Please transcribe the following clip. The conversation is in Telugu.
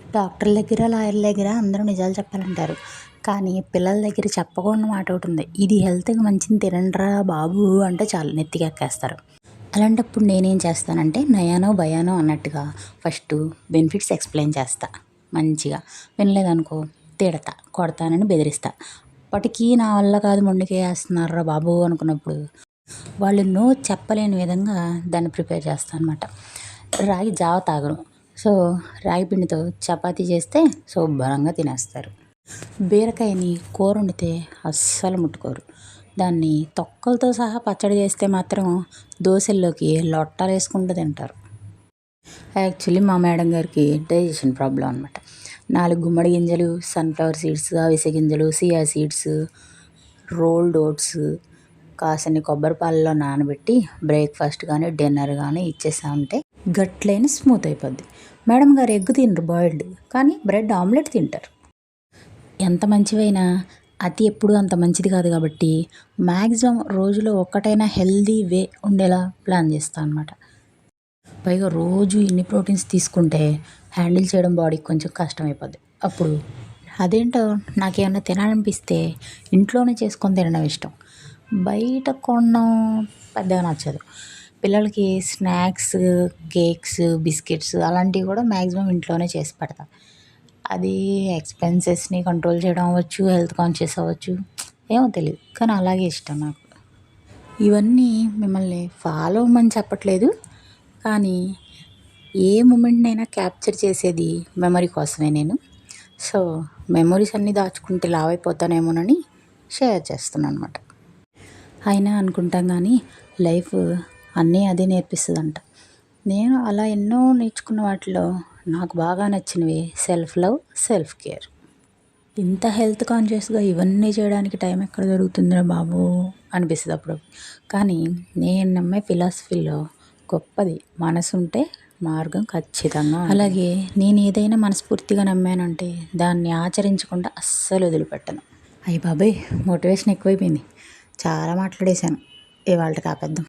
డాక్టర్ల దగ్గర, లాయర్ల దగ్గర అందరూ నిజాలు చెప్పాలంటారు. కానీ పిల్లల దగ్గర చెప్పకూడని మాట ఒకటి ఉంది. ఇది హెల్త్‌కి మంచిది తినండిరా బాబు అంటే చాలు నెత్తికెక్కేస్తారు. అలాంటప్పుడు నేనేం చేస్తానంటే నయానో భయానో అన్నట్టుగా ఫస్టు బెనిఫిట్స్ ఎక్స్‌ప్లెయిన్ చేస్తా మంచిగా. వినలేదనుకో తిడతా, కొడతానని బెదిరిస్తా. అప్పటికీ నా వల్ల కాదు మొండికేస్తున్నారురా బాబు అనుకున్నప్పుడు వాళ్ళు నో చెప్పలేని విధంగా దాన్ని ప్రిపేర్ చేస్తా అనమాట. రాగి జావ తాగరు. సో రాగి పిండితో చపాతీ చేస్తే శుభ్రంగా తినేస్తారు. బీరకాయని కూర వండితే అస్సలు ముట్టుకోరు. దాన్ని తొక్కలతో సహా పచ్చడి చేస్తే మాత్రం దోశల్లోకి లొట్టలేసుకుంటూ తింటారు. యాక్చువల్లీ మా మేడం గారికి డైజెషన్ ప్రాబ్లం అనమాట. 4 గుమ్మడి గింజలు, సన్‌ఫ్లవర్ సీడ్స్, అవిసె గింజలు, సియా సీడ్స్, రోల్డ్ ఓట్స్ కాసిన్ని కొబ్బరి పాలలో నానబెట్టి బ్రేక్‌ఫాస్ట్ కానీ, డిన్నర్ కానీ ఇచ్చేసామంటే గట్ లైన్ స్మూత్ అయిపోద్ది. మేడం గారు ఎగ్ తినరు బాయిల్డ్, కానీ బ్రెడ్ ఆమ్లెట్ తింటారు. ఎంత మంచివైనా అతి ఎప్పుడు అంత మంచిది కాదు కాబట్టి మ్యాక్సిమం రోజులో ఒక్కటైనా హెల్దీ వే ఉండేలా ప్లాన్ చేస్తాను అనమాట. పైగా రోజు ఇన్ని ప్రోటీన్స్ తీసుకుంటే హ్యాండిల్ చేయడం బాడీకి కొంచెం కష్టమైపోద్ది. అప్పుడు అదేంటో నాకేమన్నా తినాలనిపిస్తే ఇంట్లోనే చేసుకొని తినడం ఇష్టం. బయట కొనడం పెద్దగా నచ్చదు. పిల్లలకి స్నాక్స్, కేక్స్, బిస్కెట్స్ అలాంటివి కూడా మ్యాక్సిమం ఇంట్లోనే చేసి పెడతా. అది ఎక్స్‌పెన్సెస్‌ని కంట్రోల్ చేయడం అవ్వచ్చు, హెల్త్ కాన్షియస్ అవ్వచ్చు, ఏమో తెలీదు. కానీ అలాగే ఇష్టం నాకు. ఇవన్నీ మిమ్మల్ని ఫాలో అవ్వమని చెప్పట్లేదు. కానీ ఏ మూమెంట్‌నైనా క్యాప్చర్ చేసేది మెమరీ కోసమే నేను. సో మెమరీస్ అన్నీ దాచుకుంటే లావైపోతానేమోనని షేర్ చేస్తున్నాను అనమాట. అయినా అనుకుంటాం కానీ లైఫ్ అన్నీ అదే నేర్పిస్తుందంట. నేను అలా ఎన్నో నేర్చుకున్న వాటిలో నాకు బాగా నచ్చినవి సెల్ఫ్ లవ్, సెల్ఫ్ కేర్. ఇంత హెల్త్ కాన్షియస్గా ఇవన్నీ చేయడానికి టైం ఎక్కడ దొరుకుతుందిరా బాబు అనిపిస్తుంది అప్పుడు. కానీ నేను నమ్మే ఫిలాసఫీలో గొప్పది మనసు ఉంటే మార్గం ఖచ్చితంగా. అలాగే నేను ఏదైనా మనస్ఫూర్తిగా నమ్మానంటే దాన్ని ఆచరించకుండా అస్సలు వదిలిపెట్టను. అయ్య బాబోయ్ మోటివేషన్ ఎక్కువైపోయింది. చాలా మాట్లాడేశాను. ఇవాళకి ఆపేద్దాం.